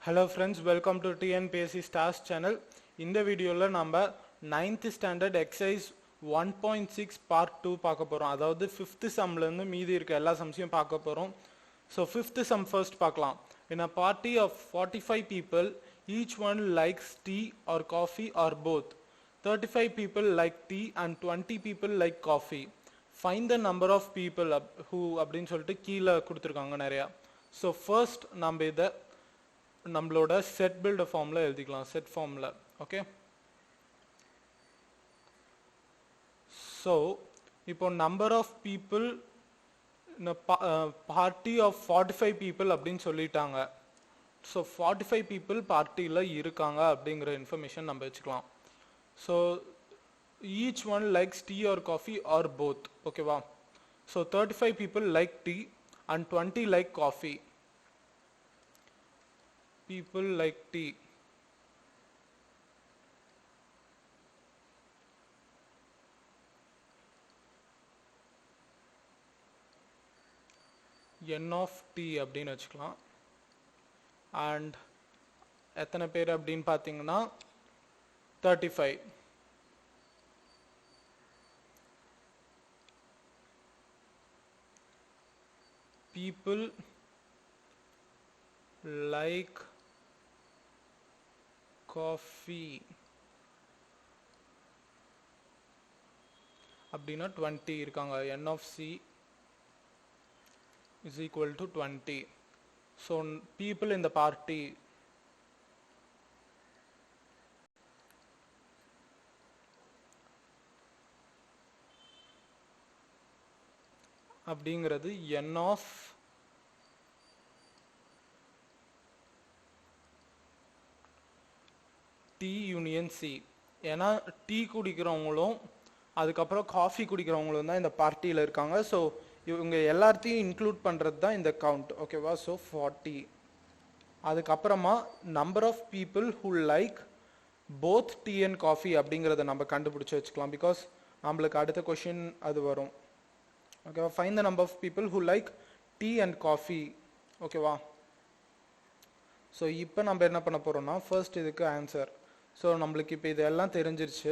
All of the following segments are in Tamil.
Hello friends, welcome to TNPSC Stars channel. In the video la namba 9th standard exercise 1.6 part 2 பார்க்க போறோம். அதாவது 5th sum ல இருந்து மீதி இருக்க எல்லா sumsையும் பார்க்க போறோம். So 5th sum first பார்க்கலாம். In a party of 45 people, each one likes tea or coffee or both. 35 people like tea and 20 people like coffee. Find the number of people who அப்படினு சொல்லிட்டு கீழ கொடுத்திருக்காங்க நிறைய. So first நம்ம இத நம்மளோட set builder formula எழுதிக்கலாம் set formula okay so இப்போ number of people in a party of 45 people அப்படினு சொல்லிட்டாங்க so 45 people பார்ட்டில இருக்காங்க அப்படிங்கற information நம்ம வெச்சுக்கலாம் so each one likes tea or coffee or both okay வா so 35 people like tea and 20 like coffee people like tea n of t அப்படினு வெச்சுக்கலாம் and எத்தனை பேர் அப்படினு பாத்தீங்கன்னா 35 people like coffee அப்படினா 20 இருக்காங்க n of c is equal to 20 so people in the party அப்படிங்கிறது n of T union C ஏனா டீ குடிக்கிறவங்களும் அதுக்கு அப்புறம் காபி குடிக்கிறவங்களும் தான் இந்த பார்ட்டில இருக்காங்க சோ இவங்க எல்லாரையும் இன்க்ளூட் பண்றது தான் இந்த கவுண்ட் ஓகேவா சோ 40 அதுக்கு அப்புறமா number of people who like both tea and coffee அப்படிங்கறத நம்ம கண்டுபிடிச்சு வெச்சுக்கலாம் because நமக்கு அடுத்த क्वेश्चन அது வரும் ஓகேவா find the number of people who like tea and coffee ஓகேவா சோ இப்போ நம்ம என்ன பண்ண போறோம்னா first இதுக்கு ஆன்சர் சோ நமக்கு இப்போ இதெல்லாம் தெரிஞ்சிருச்சு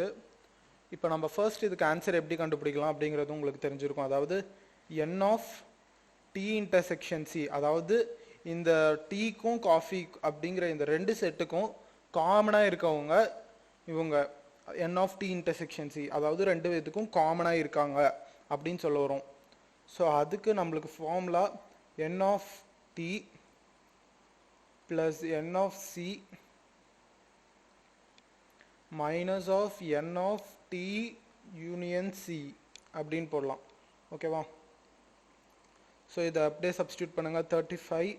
இப்போ நம்ம ஃபர்ஸ்ட் இதுக்கு ஆன்சர் எப்படி கண்டுபிடிக்கலாம் அப்படிங்கிறது உங்களுக்கு தெரிஞ்சிருக்கும் அதாவது n of t intersection c அதாவது இந்த டீக்கும் காபி அப்படிங்கற இந்த ரெண்டு செட்டுக்கும் காமனா இருக்கவங்க இவங்க n of t intersection c அதாவது ரெண்டு இதுக்கும் காமனா இருக்காங்க அப்படினு சொல்ல வரோம் சோ அதுக்கு நமக்கு formula n of t plus n of c minus of n of t union c அப்படினு போடலாம் ஓகேவா சோ இத அப்படியே சப்ஸ்டிட்யூட் பண்ணுங்க 35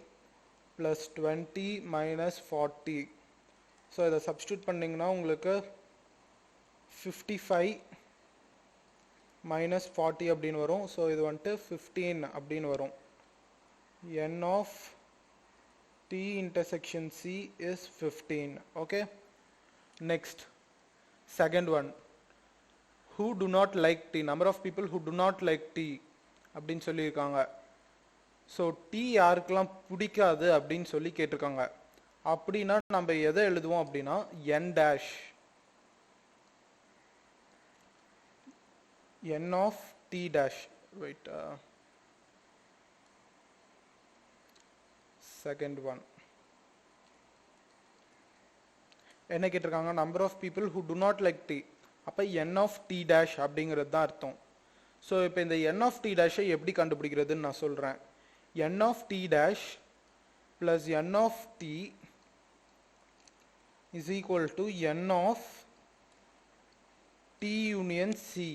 plus 20 minus 40 சோ இத சப்ஸ்டிட்யூட் பண்ணீங்கனா உங்களுக்கு 55 minus 40 அப்படினு வரும் சோ இது வந்து 15 அப்படினு வரும் n of t intersection c is 15 okay next second one who do not like tea number of people who do not like tea அப்படினு சொல்லிருக்காங்க சோ டீ யாருக்கெல்லாம் பிடிக்காது அப்படினு சொல்லி கேட்டிருக்காங்க அப்படினா நம்ம எதை எழுதுவோம் அப்படினா n dash n of t dash wait second one என்ன கேட்டிருக்காங்க number of people who do not like tea அப்ப n of t dash அப்படிங்கிறது தான் அர்த்தம் சோ இப்போ இந்த n of t dash எப்படி கண்டுபிடிக்கிறதுன்னு நான் சொல்றேன் n of t dash plus n of t is equal to n of t union c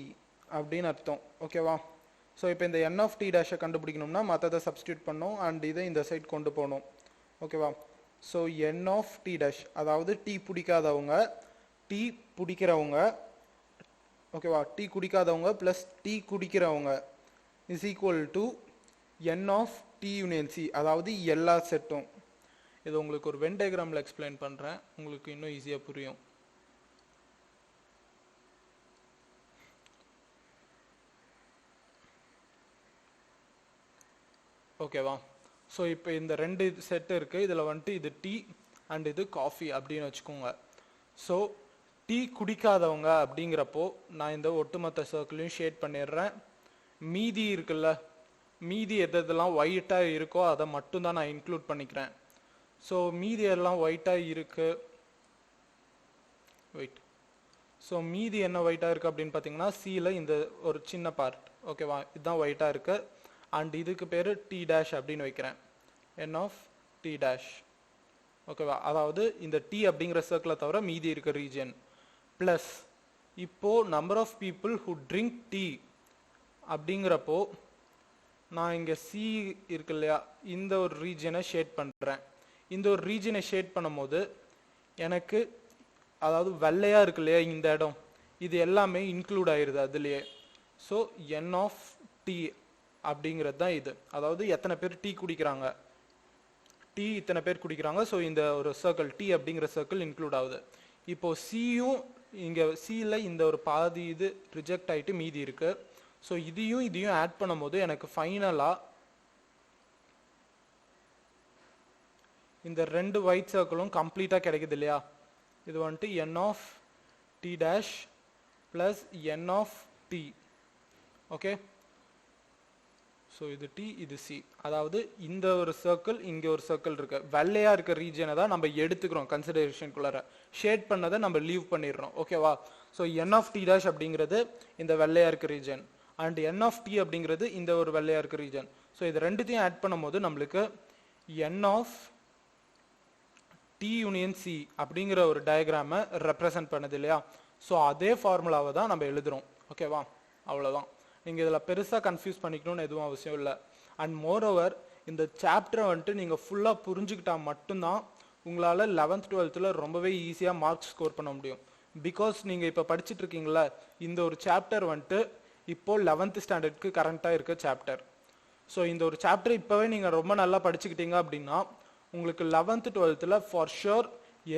அப்படினு அர்த்தம் ஓகேவா சோ இப்போ இந்த n of t dash கண்டுபிடிக்கணும்னா மத்தத சப்ஸ்டிட்யூட் பண்ணனும் and இத இந்த சைடு கொண்டு போணும் ஓகேவா so n of t dash அதாவது டீ பிடிக்காதவங்க டீ பிடிக்கிறவங்க ஓகேவா டீ குடிக்காதவங்க plus டீ குடிக்கிறவங்க is equal to n of t union c அதாவது எல்லா செட்டும் இது உங்களுக்கு ஒரு வென் டயகிராம்ல எக்ஸ்பிளைன் பண்றேன் உங்களுக்கு இன்னும் ஈஸியா புரியும் ஓகேவா சோ இப்போ இந்த ரெண்டு செட் இருக்கு இதுல வந்து இது t அண்ட் இது காஃபி அப்படின்னு வச்சுக்கோங்க. ஸோ டீ குடிக்காதவங்க அப்படிங்கிறப்போ நான் இந்த ஒட்டுமொத்த சர்க்கிளையும் ஷேட் பண்ணிடுறேன். மீதி இருக்குல்ல, மீதி எதெல்லாம் ஒயிட்டாக இருக்கோ அதை மட்டும்தான் நான் இன்க்ளூட் பண்ணிக்கிறேன். ஸோ மீதி எல்லாம் ஒயிட்டாக இருக்கு. வெயிட். ஸோ மீதி என்ன ஒயிட்டாக இருக்குது அப்படின்னு பார்த்தீங்கன்னா சியில் இந்த ஒரு சின்ன பார்ட், ஓகேவா, இதுதான் ஒயிட்டாக இருக்குது. அண்ட் இதுக்கு பேர் டி டேஷ் அப்படின்னு வைக்கிறேன், என் ஆஃப் டி டேஷ், ஓகேவா. அதாவது இந்த டி அப்படிங்கிற சர்க்கிளை தவிர மீதி இருக்க ரீஜன் ப்ளஸ் இப்போது number of people who drink tea அப்படிங்கிறப்போ நான் இங்கே சி இருக்கு இல்லையா, இந்த ஒரு ரீஜனை ஷேட் பண்ணுறேன். இந்த ஒரு ரீஜனை ஷேட் பண்ணும்போது எனக்கு அதாவது வெள்ளையாக இருக்கு இல்லையா இந்த இடம், இது எல்லாமே இன்க்ளூட் ஆயிடுது அதுலேயே. ஸோ என் ஆஃப் டீ அப்படிங்கிறது தான் இது. அதாவது எத்தனை பேர் டீ குடிக்கிறாங்க, டீ இத்தனை பேர் குடிக்கிறாங்க. ஸோ இந்த ஒரு சர்க்கிள் டீ அப்படிங்கிற சர்க்கிள் இன்க்ளூட் ஆகுது. இப்போது சியும் இங்கே சியில் இந்த ஒரு பாதி இது ரிஜெக்ட் ஆகிட்டு மீதி இருக்குது. ஸோ இதையும் ஆட் பண்ணும்போது எனக்கு ஃபைனலாக இந்த ரெண்டு ஒயிட் சர்க்கிளும் கம்ப்ளீட்டாக கிடைக்குது இல்லையா. இது வந்துட்டு N of D dash plus N of T, okay. So இது டி, இது சி. அதாவது இந்த ஒரு சர்க்கிள், இங்கே ஒரு சர்க்கிள் இருக்கு, வெள்ளையாக இருக்க ரீஜனை தான் நம்ம எடுத்துக்கிறோம் கன்சிடரேஷனுக்குள்ளார, ஷேட் பண்ணதை நம்ம லீவ் பண்ணிடுறோம், ஓகேவா. So N of D dash அப்படிங்கிறது இந்த வெள்ளையாக இருக்க region and n of D அப்படிங்கிறது இந்த ஒரு வெள்ளையாக இருக்க ரீஜன். ஸோ இது ரெண்டுத்தையும் ஆட் பண்ணும்போது நம்மளுக்கு என் ஆஃப் டி யூனியன் சி அப்படிங்கிற ஒரு டயக்ராமை ரெப்ரசன்ட் பண்ணுது இல்லையா. ஸோ அதே ஃபார்முலாவை தான் நம்ம எழுதுகிறோம், ஓகேவா. அவ்வளோதான். நீங்கள் இதில் பெருசாக கன்ஃபியூஸ் பண்ணிக்கணும்னு எதுவும் அவசியம் இல்லை. அண்ட் மோரோவர் இந்த சாப்டரை வந்துட்டு நீங்கள் ஃபுல்லாக புரிஞ்சுக்கிட்டால் மட்டும்தான் உங்களால் 11th 12th ரொம்பவே ஈஸியாக மார்க்ஸ் ஸ்கோர் பண்ண முடியும். பிகாஸ் நீங்கள் இப்போ படிச்சுட்டு இருக்கீங்களா, இந்த ஒரு சாப்டர் வந்துட்டு இப்போது 11th ஸ்டாண்டர்டுக்கு கரண்ட்டாக இருக்க சாப்டர். ஸோ இந்த ஒரு சாப்டர் இப்போவே நீங்கள் ரொம்ப நல்லா படிச்சுக்கிட்டீங்க அப்படின்னா உங்களுக்கு 11th 12th ஃபார் ஷுர்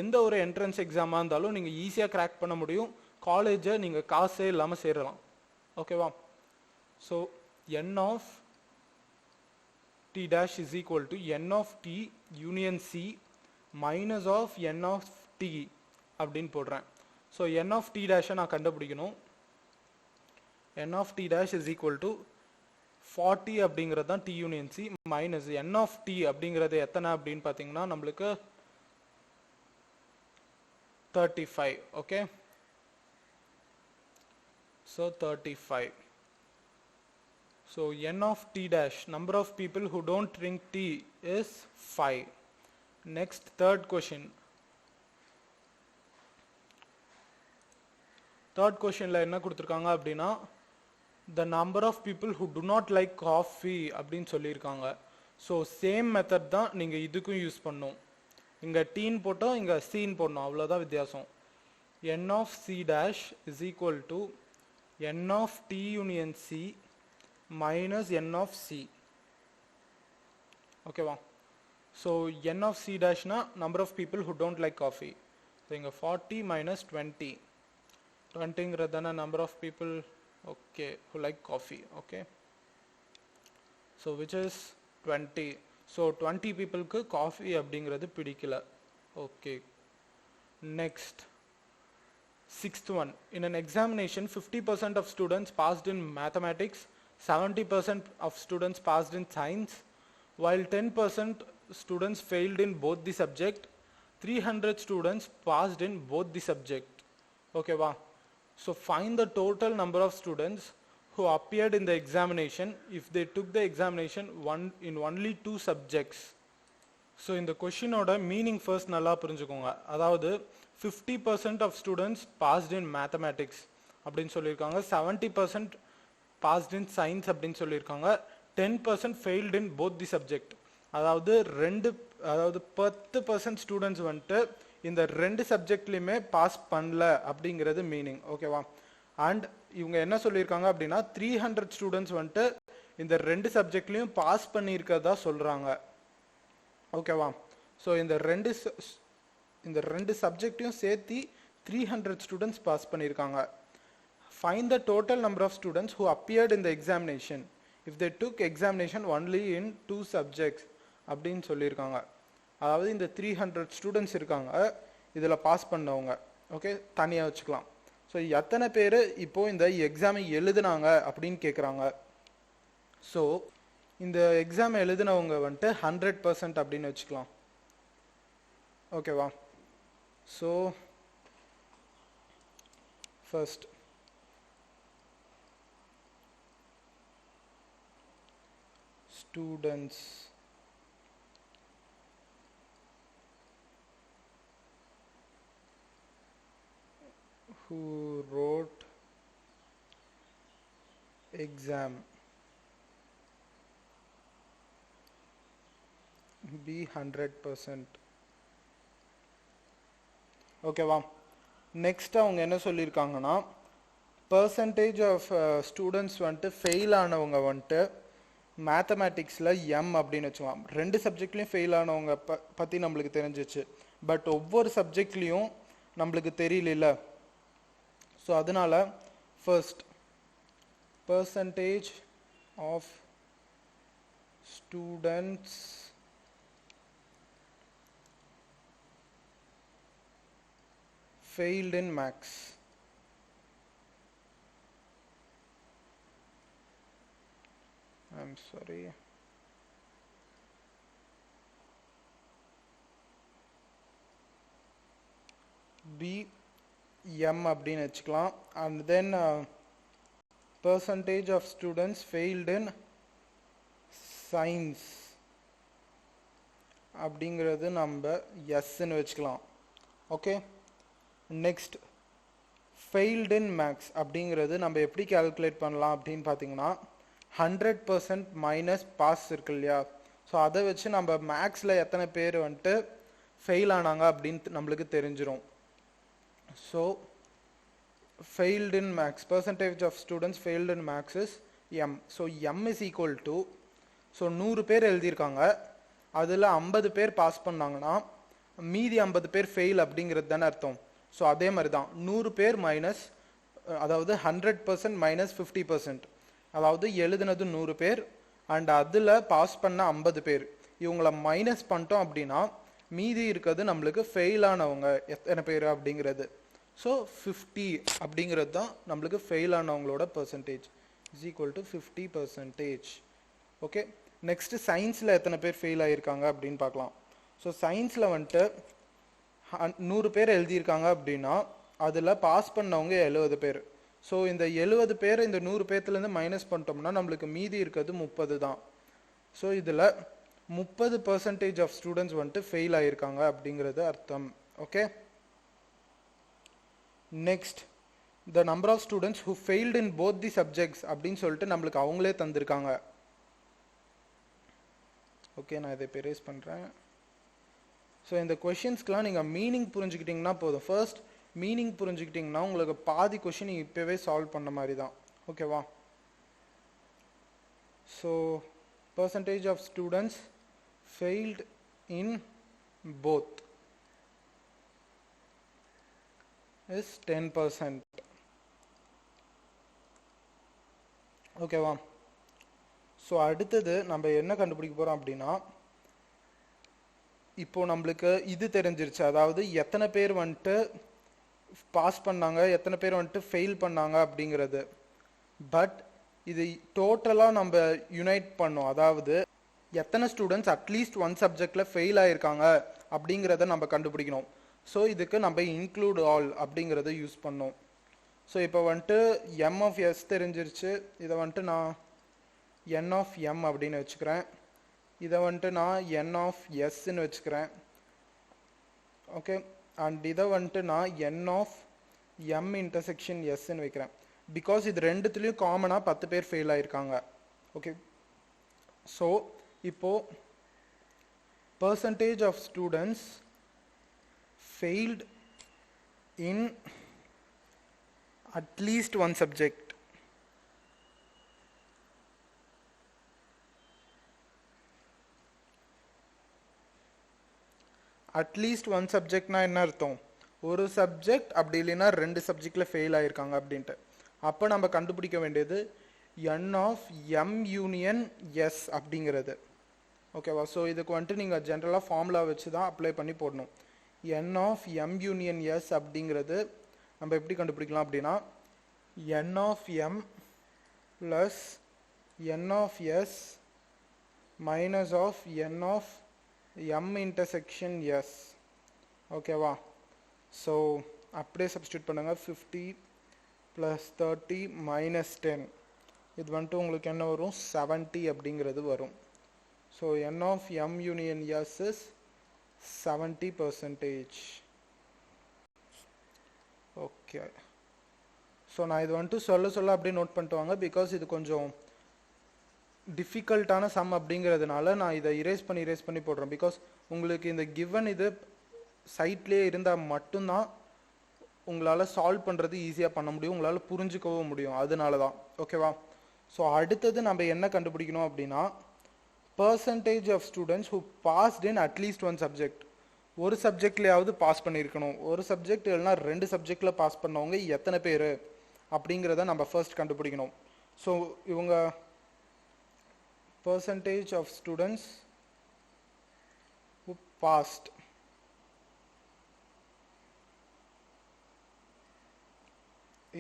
எந்த ஒரு என்ட்ரன்ஸ் எக்ஸாமாக இருந்தாலும் நீங்கள் ஈஸியாக கிராக் பண்ண முடியும். காலேஜை நீங்கள் காசே இல்லாமல் சேரலாம், ஓகேவா. So N of D dash is equal to N of T union C minus of N of T அப்படின்னு போடுறேன். ஸோ என் ஆஃப் டி டேஷை நான் கண்டுபிடிக்கணும். N of D dash is equal to 40 அப்படிங்கிறது தான் T union C minus N of D அப்படிங்கிறது எத்தனை அப்படின்னு பார்த்தீங்கன்னா நம்மளுக்கு 35, okay. So 35. So N of D dash, number of people who don't drink tea is 5. Next third question. Third கொஷினில் என்ன கொடுத்துருக்காங்க அப்படின்னா the number of people who do not like coffee அப்படின்னு சொல்லியிருக்காங்க. ஸோ சேம் மெத்தட் தான் நீங்கள் இதுக்கும் யூஸ் பண்ணணும். இங்கே டீன் போட்டோம், இங்கே சீன் போடணும், அவ்வளோதான் வித்தியாசம். N of C dash is equal to N of T union C minus N of C, ஓகேவா. ஸோ என் ஆஃப் சி டேஷ்னா number of people who don't like coffee. So இங்கே 40 மைனஸ் 20, 20ங்கிறது தானே number of people, okay, who like coffee, okay. So which is 20. So 20 people ku coffee அப்படிங்கிறது பிடிக்கல, okay. Next, sixth one. In an examination 50% of students passed in mathematics, 70% of students passed in science, while 10% students failed in both the subject. 300 students passed in both the subject, okay va. So find the total number of students who appeared in the examination if they took the examination in only 2 subjects. So இந்த கொஷினோட மீனிங் ஃபர்ஸ்ட் நல்லா புரிஞ்சுக்கோங்க. அதாவது 50% of students passed in mathematics அப்படின்னு சொல்லியிருக்காங்க, 70% passed in science அப்படின்னு சொல்லியிருக்காங்க, 10% failed in both the subject. அதாவது 10% ஸ்டூடெண்ட்ஸ் வந்துட்டு இந்த ரெண்டு சப்ஜெக்ட்லையுமே பாஸ் பண்ணல அப்படிங்கிறது மீனிங், ஓகேவா. அண்ட் இவங்க என்ன சொல்லியிருக்காங்க அப்படின்னா 300 ஸ்டூடெண்ட்ஸ் வந்துட்டு இந்த ரெண்டு சப்ஜெக்ட்லையும் பாஸ் பண்ணியிருக்கதா சொல்கிறாங்க, ஓகேவா. ஸோ இந்த ரெண்டு சப்ஜெக்டையும் சேர்த்து 300 ஸ்டூடெண்ட்ஸ் பாஸ் பண்ணியிருக்காங்க. Find the total number of students who appeared in the examination if they took examination only in 2 subjects அப்படின்னு சொல்லியிருக்காங்க. அதாவது இந்த 300 ஸ்டூடெண்ட்ஸ் இருக்காங்க இதில் பாஸ் பண்ணவங்க. ஓகே, தனியாக வச்சுக்கலாம். ஸோ எத்தனை பேர் இப்போது இந்த எக்ஸாமை எழுதுனாங்க அப்படின்னு கேட்குறாங்க. ஸோ இந்த எக்ஸாம் எழுதினவங்க வந்துட்டு 100% அப்படின்னு வச்சுக்கலாம். ஓகேவா? So first students who wrote exam be 100%. ஓகேவா? நெக்ஸ்ட் அவங்க என்ன சொல்லியிருக்காங்கன்னா பர்சன்டேஜ் ஆஃப் ஸ்டூடெண்ட்ஸ் வந்துட்டு ஃபெயில் ஆனவங்க வந்துட்டு மேத்தமேட்டிக்ஸில் எம் அப்படின்னு வச்சுக்கலாம். 2 சப்ஜெக்ட்லேயும் ஃபெயில் ஆனவங்க பற்றி நம்மளுக்கு தெரிஞ்சிச்சு. பட் ஒவ்வொரு சப்ஜெக்ட்லேயும் நம்மளுக்கு தெரியல. ஸோ அதனால first percentage of students failed in maths. I'm sorry. B M அப்படின்னு வச்சுக்கலாம். and then percentage of students failed in science அப்படிங்கிறது நம்ம எஸ்ன்னு வச்சுக்கலாம். Okay, next failed in maths அப்படிங்கிறது நம்ம எப்படி கால்குலேட் பண்ணலாம் அப்படின்னு பார்த்தீங்கன்னா 100% மைனஸ் பாஸ் இருக்கு இல்லையா? ஸோ அதை வச்சு நம்ம மேக்ஸில் எத்தனை பேர் வந்துட்டு ஃபெயில் ஆனாங்க அப்படின்னு நம்மளுக்கு தெரிஞ்சிடும். So failed in maths, percentage of students failed in maths is M. So M is equal to, so 100 பேர் எழுதியிருக்காங்க, அதில் 50 பேர் பாஸ் பண்ணாங்கன்னா மீதி 50 பேர் ஃபெயில் அப்படிங்கிறது தானே அர்த்தம். ஸோ அதே மாதிரி தான் 100 பேர் மைனஸ், அதாவது 100% மைனஸ் 50%, அதாவது எழுதுனது 100 பேர் அண்ட் அதில் பாஸ் பண்ண 50 பேர், இவங்கள மைனஸ் பண்ணிட்டோம் அப்படின்னா மீதி இருக்கிறது நம்மளுக்கு ஃபெயில் ஆனவங்க எத்தனை பேர் அப்படிங்கிறது. ஸோ 50 அப்படிங்கிறது தான் நம்மளுக்கு ஃபெயில் ஆனவங்களோட percentage is equal to 50%. Okay, next சயின்ஸில் எத்தனை பேர் ஃபெயில் ஆகியிருக்காங்க அப்படின்னு பார்க்கலாம். ஸோ சயின்ஸில் வந்துட்டு 100 பேர் எழுதியிருக்காங்க அப்படின்னா அதில் பாஸ் பண்ணவங்க 70 பேர். ஸோ இந்த 70 பேர் இந்த 100 பேர்த்துலேருந்து மைனஸ் பண்ணிட்டோம்னா நம்மளுக்கு மீதி இருக்கிறது 30 தான். ஸோ இதில் 30% ஆஃப் ஸ்டூடெண்ட்ஸ் வந்துட்டு ஃபெயில் ஆகியிருக்காங்க அப்படிங்கிறது அர்த்தம். Okay, next the number of students who failed in both the subjects அப்படின்னு சொல்லிட்டு நம்மளுக்கு அவங்களே தந்திருக்காங்க. ஓகே, நான் இதை பெரேஸ் பண்ணுறேன். ஸோ இந்த கொஷின்ஸ்க்கெலாம் நீங்கள் மீனிங் புரிஞ்சுக்கிட்டிங்கன்னா போதும். ஃபர்ஸ்ட் மீனிங் புரிஞ்சுக்கிட்டிங்கன்னா உங்களுக்கு பாதி கொஷின் இப்போவே சால்வ் பண்ண மாதிரி தான். ஓகேவா? So percentage of students failed in both is 10%. ஓகேவா? ஸோ அடுத்தது நம்ம என்ன கண்டுபிடிக்க போகிறோம் அப்படின்னா, இப்போ நம்மளுக்கு இது தெரிஞ்சிருச்சு, அதாவது எத்தனை பேர் வந்துட்டு பாஸ் பண்ணாங்க எத்தனை பேர் வந்துட்டு ஃபெயில் பண்ணாங்க அப்படிங்கிறது. பட் இது டோட்டலாக நம்ம யுனைட் பண்ணோம், அதாவது எத்தனை ஸ்டூடெண்ட்ஸ் அட்லீஸ்ட் ஒன் சப்ஜெக்டில் ஃபெயில் ஆகிருக்காங்க அப்படிங்கிறத நம்ம கண்டுபிடிக்கணும். ஸோ இதுக்கு நம்ம இன்க்ளூட் ஆல் அப்படிங்கிறத யூஸ் பண்ணோம். ஸோ இப்போ வந்துட்டு எம் ஆஃப் எஸ் தெரிஞ்சிருச்சு, இதை வந்துட்டு நான் என் ஆஃப் எம் அப்படின்னு வச்சுக்கிறேன், இதை வந்துட்டு நான் என் ஆஃப் எஸ்ன்னு வச்சுக்கிறேன். ஓகே, அண்ட் இதை வந்துட்டு நான் என் ஆஃப் எம் இன்டர்செக்ஷன் எஸ்ன்னு வைக்கிறேன். பிகாஸ் இது ரெண்டுத்துலேயும் காமனாக 10 பேர் ஃபெயில் ஆகிருக்காங்க. ஓகே, ஸோ இப்போது percentage of students failed in at least one subject. At least one சப்ஜெக்ட்னா என்ன அர்த்தம்? ஒரு சப்ஜெக்ட் அப்படி இல்லைன்னா 2 சப்ஜெக்டில் ஃபெயில் ஆகிருக்காங்க அப்படின்ட்டு. அப்போ நம்ம கண்டுபிடிக்க வேண்டியது என் ஆஃப் எம் யூனியன் எஸ் அப்படிங்கிறது. ஓகேவா? ஸோ இதுக்கு வந்துட்டு நீங்கள் ஜென்ரலாக ஃபார்முலா வச்சு தான் அப்ளை பண்ணி போடணும். n of m union s அப்படிங்கிறது நம்ம எப்படி கண்டுபிடிக்கலாம் அப்படின்னா n of m plus n of s minus of n of m intersection s. ஓகேவா? ஸோ அப்படியே சப்ஸ்டியூட் பண்ணுங்க. 50 plus 30 minus 10, இது வந்துட்டு உங்களுக்கு என்ன வரும்? 70 அப்படிங்கிறது வரும். So n of m union s is 70%. Okay. So நான் இது வந்துட்டு சொல்ல அப்படியே நோட் பண்ணிட்டு வாங்க. பிகாஸ் இது கொஞ்சம் டிஃபிகல்ட்டான சம் அப்படிங்கிறதுனால நான் இதை இரேஸ் பண்ணி போடுறேன். பிகாஸ் உங்களுக்கு இந்த கிவன் இது சைட்லேயே இருந்தால் மட்டும்தான் உங்களால் சால்வ் பண்ணுறது ஈஸியாக பண்ண முடியும், உங்களால் புரிஞ்சுக்கவும் முடியும். அதனால தான். ஓகேவா? ஸோ அடுத்தது நம்ம என்ன கண்டுபிடிக்கணும் அப்படின்னா percentage of students who passed in at least one subject. ஒரு சப்ஜெக்ட்லையாவது பாஸ் பண்ணியிருக்கணும். ஒரு சப்ஜெக்ட் இல்லைனா 2 சப்ஜெக்டில் பாஸ் பண்ணவங்க எத்தனை பேர் அப்படிங்கிறத நம்ம ஃபர்ஸ்ட் கண்டுபிடிக்கணும். ஸோ இவங்க percentage of students who passed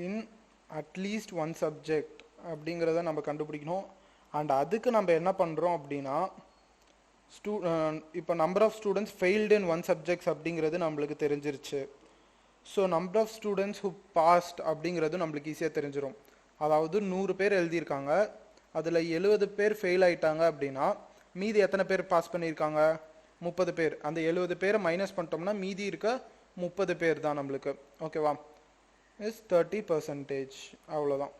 in at least one subject அப்படிங்கிறத நம்ம கண்டுபிடிக்கணும். அண்ட் அதுக்கு நம்ம என்ன பண்ணுறோம் அப்படின்னா இப்போ number of students failed in one subjects அப்படிங்கிறது நம்மளுக்கு தெரிஞ்சிருச்சு. So number of students who passed அப்படிங்கிறது நம்மளுக்கு ஈஸியாக தெரிஞ்சிடும். அதாவது 100 பேர் எழுதியிருக்காங்க, அதில் 70 பேர் ஃபெயில் ஆகிட்டாங்க அப்படின்னா மீதி எத்தனை பேர் பாஸ் பண்ணியிருக்காங்க? 30 பேர். அந்த 70 பேரை மைனஸ் பண்ணிட்டோம்னா மீதி இருக்க 30 பேர் தான் நம்மளுக்கு. ஓகேவா? இஸ் 30%. அவ்வளோதான்.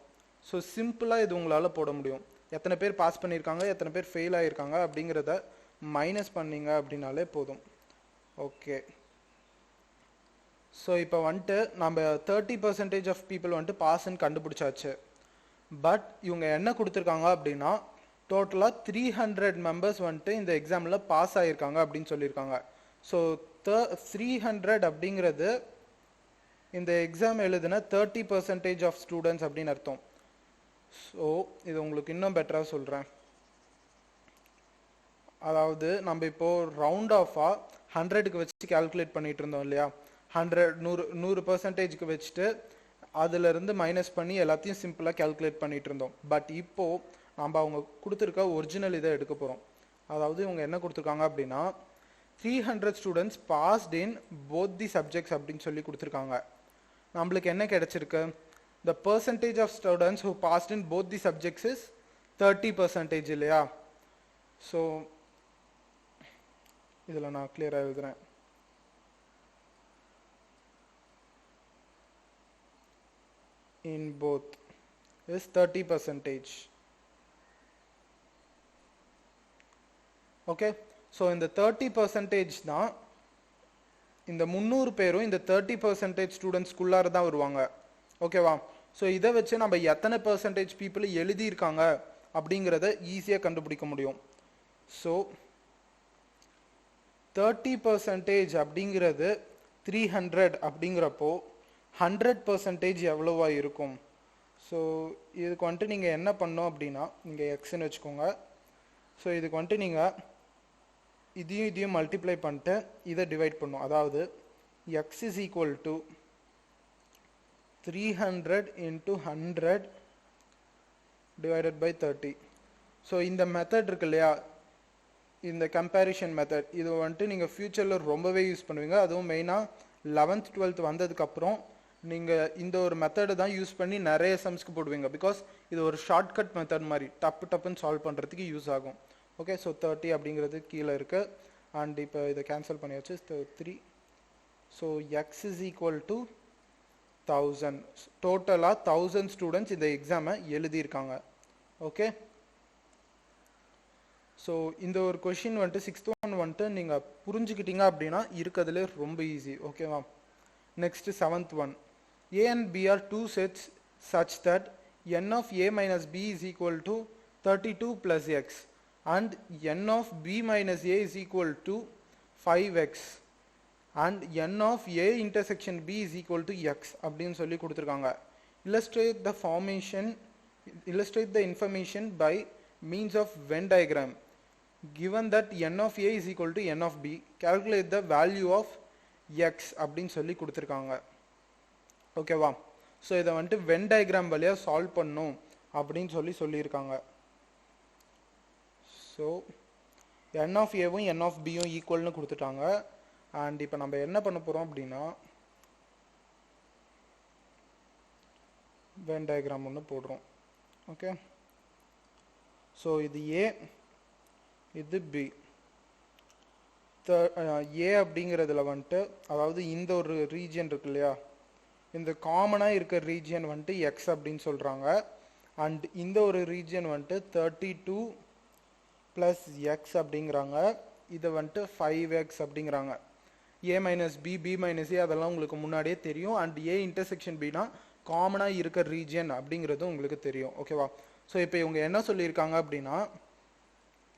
ஸோ சிம்பிளாக இது உங்களால் போட முடியும். எத்தனை பேர் பாஸ் பண்ணியிருக்காங்க, எத்தனை பேர் ஃபெயில் ஆகியிருக்காங்க அப்படிங்கிறத மைனஸ் பண்ணிங்க அப்படின்னாலே போதும். ஓகே. ஸோ இப்போ வந்துட்டு நம்ம 30% ஆஃப் பீப்புள் வந்துட்டு பாஸ்ன்னு கண்டுபிடிச்சாச்சு. பட் இவங்க என்ன கொடுத்துருக்காங்க அப்படின்னா டோட்டலாக 300 மெம்பர்ஸ் வந்துட்டு இந்த எக்ஸாமில் பாஸ் ஆகியிருக்காங்க அப்படின்னு சொல்லியிருக்காங்க. ஸோ 300 அப்படிங்கிறது இந்த எக்ஸாம் எழுதுன 30% ஆஃப் ஸ்டூடெண்ட்ஸ் அப்படின்னு அர்த்தம். ஸோ இது உங்களுக்கு இன்னும் பெட்டராக சொல்கிறேன். அதாவது நம்ம இப்போது ரவுண்ட் ஆஃபாக 100க்கு வச்சு கேல்குலேட் பண்ணிகிட்டு இருந்தோம் இல்லையா? 100% வச்சுட்டு அதிலிருந்து மைனஸ் பண்ணி எல்லாத்தையும் சிம்பிளாக கேல்குலேட் பண்ணிகிட்டு இருந்தோம். பட் இப்போது நம்ம அவங்க கொடுத்துருக்க ஒரிஜினல் இதை எடுக்க போகிறோம். அதாவது இவங்க என்ன கொடுத்துருக்காங்க அப்படின்னா 300 students passed in both the subjects அப்படின்னு சொல்லி கொடுத்துருக்காங்க. நம்மளுக்கு என்ன கிடைச்சிருக்கு? The percentage of students who passed in both the subjects is 30% இல்லையா? ஸோ இதில் நான் கிளியராக எழுதுறேன். In both is 30%. Okay. So இந்த 30% தான் இந்த 300 பேரும் இந்த 30% ஸ்டூடெண்ட்ஸ்குள்ளார தான் வருவாங்க. ஓகேவா? ஸோ இதை வச்சு நம்ம எத்தனை பர்சன்டேஜ் பீப்புள் எழுதியிருக்காங்க அப்படிங்கிறத ஈஸியாக கண்டுபிடிக்க முடியும். ஸோ 30% அப்படிங்கிறது 300 அப்படிங்கிறப்போ 100% எவ்வளோவா இருக்கும்? ஸோ இதுக்கு வந்துட்டு நீங்கள் என்ன பண்ணோம் அப்படின்னா நீங்கள் எக்ஸ்ன்னு வச்சுக்கோங்க. ஸோ இதுக்கு வந்துட்டு நீங்கள் இதையும் மல்டிப்ளை பண்ணிட்டு இதை டிவைட் பண்ணும். அதாவது X is equal to 300 into 100 divided by 30. So இந்த மெத்தட் இருக்கு இல்லையா, இந்த கம்பேரிஷன் மெத்தட், இது வந்துட்டு நீங்கள் ஃப்யூச்சரில் ரொம்பவே யூஸ் பண்ணுவீங்க. அதுவும் மெயினாக 11th 12th வந்ததுக்கப்புறம் நீங்கள் இந்த ஒரு மெத்தடு தான் யூஸ் பண்ணி நிறைய சம்ஸ்க்கு போடுவீங்க. பிகாஸ் இது ஒரு ஷார்ட்கட் மெத்தட் மாதிரி டப்புன்னு சால்வ் பண்ணுறதுக்கு யூஸ் ஆகும். ஓகே. ஸோ 30 அப்படிங்கிறது கீழே இருக்குது. அண்ட் இப்போ இதை கேன்சல் பண்ணியாச்சு. 3. So X is equal to 1000. டோட்டலாக 1000 ஸ்டூடெண்ட்ஸ் இந்த எக்ஸாமை எழுதியிருக்காங்க. ஓகே. ஸோ இந்த ஒரு கொஷின் வந்துட்டு 6th one வந்துட்டு நீங்கள் புரிஞ்சுக்கிட்டீங்க அப்படின்னா இருக்கிறதுலே ரொம்ப ஈஸி. ஓகேவா? Next 7th one. A and B are two sets such that n of A minus B is equal to 32 plus x and n of B minus A is equal to 5x and n of A intersection B is equal to x அப்படின்னு சொல்லி கொடுத்துருக்காங்க. Illustrate the information by means of Venn diagram. given that n of a is equal to n of b, calculate the value of x அப்படின்னு சொல்லி கொடுத்துருக்காங்க. ஓகேவா? ஸோ இதை வந்துட்டு வென் டயக்ராம் வழியாக சால்வ் பண்ணும் அப்படின்னு சொல்லியிருக்காங்க. ஸோ n of ஏவும் n of bயும் ஈக்குவல்னு கொடுத்துட்டாங்க. அண்ட் இப்போ நம்ம என்ன பண்ண போகிறோம் அப்படின்னா வென் டயக்ராம் ஒன்று போடுறோம். ஓகே, ஸோ இது ஏ, இது பி. ஏ அப்படிங்கிறதுல வந்துட்டு அதாவது இந்த ஒரு ரீஜியன் இருக்கு இல்லையா, இந்த காமனாக இருக்கிற ரீஜியன் வந்துட்டு எக்ஸ் அப்படின்னு சொல்கிறாங்க. அண்ட் இந்த ஒரு ரீஜியன் வந்துட்டு 32 + x அப்படிங்கிறாங்க. இதை வந்துட்டு 5x அப்படிங்கிறாங்க. a - b, b - a அதெல்லாம் உங்களுக்கு முன்னாடியே தெரியும். அண்ட் ஏ இன்டர்செக்ஷன் பினா காமனாக இருக்கிற ரீஜியன் அப்படிங்கிறது உங்களுக்கு தெரியும். ஓகேவா? ஸோ இப்போ இவங்க என்ன சொல்லியிருக்காங்க அப்படின்னா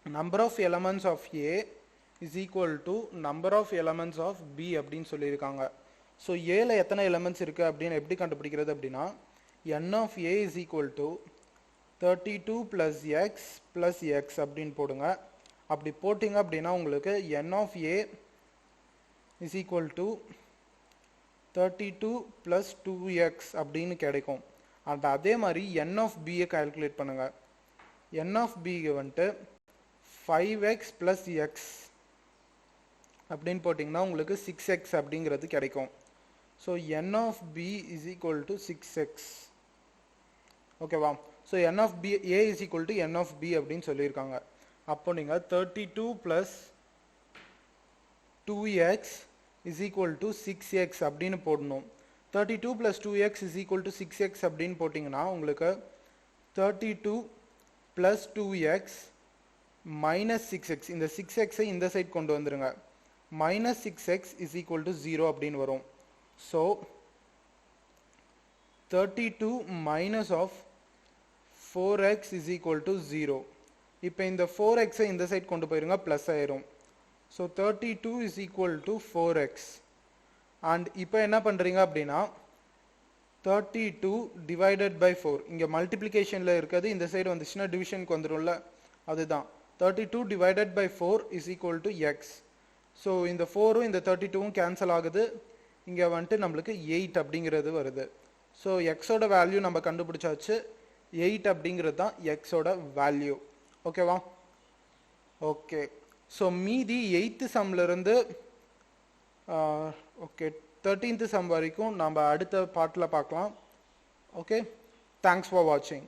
number of elements of A is equal to number of elements of B அப்படின்னு சொல்லியிருக்காங்க. ஸோ ஏல எத்தனை எலமெண்ட்ஸ் இருக்கு அப்படின்னு எப்படி கண்டுபிடிக்கிறது அப்படின்னா n of A is equal to 32 + x + x அப்படின்னு போடுங்க. அப்படி போட்டிங்க அப்படின்னா உங்களுக்கு n of A is equal to 32 + 2x அப்படின்னு கிடைக்கும். அண்ட் அதே மாதிரி n of B கால்குலேட் பண்ணுங்க. n of B வந்துட்டு 5x + x அப்படின்னு போட்டிங்கன்னா உங்களுக்கு 6x அப்படிங்கிறது கிடைக்கும். So n of b is equal to 6x. ஓகேவா? So n of b a is equal to n of b அப்படின்னு சொல்லியிருக்காங்க. அப்போ நீங்கள் 32 + 2x is equal to 6x அப்படின்னு போடணும். 32 + 2x is equal to 6x அப்படின்னு போட்டிங்கன்னா உங்களுக்கு 32 + 2x - 6x, இந்த 6x இந்த சைட் கொண்டு வந்துருங்க. -6x is equal to 0 அப்படின்னு வரும். So 32 - of 4x is equal to 0. இப்போ இந்த 4x இந்த சைட் கொண்டு போயிருங்க, ப்ளஸ் ஆயிரும். So 32 is equal to 4x. And இப்போ என்ன பண்ணுறீங்க அப்படின்னா 32 / 4, இங்கே மல்டிப்ளிகேஷனில் இருக்கிறது இந்த சைடு வந்துச்சுன்னா டிவிஷனுக்கு வந்துடும்ல, அதுதான் 32 / 4 is equal to x. So இந்த 4ம் இந்த 32ம் கேன்சல் ஆகுது. இங்கே வந்துட்டு நம்மளுக்கு 8 அப்படிங்கிறது வருது. ஸோ எக்ஸோட வேல்யூ நம்ம கண்டுபிடிச்சாச்சு. 8 அப்படிங்கிறது தான் எக்ஸோட வேல்யூ. ஓகேவா? ஓகே, ஸோ மீதி 8th சம்லேருந்து ஓகே 13th சம் வரைக்கும் நம்ம அடுத்த பார்ட்டில் பார்க்கலாம். ஓகே, தேங்க்ஸ் ஃபார் வாட்சிங்.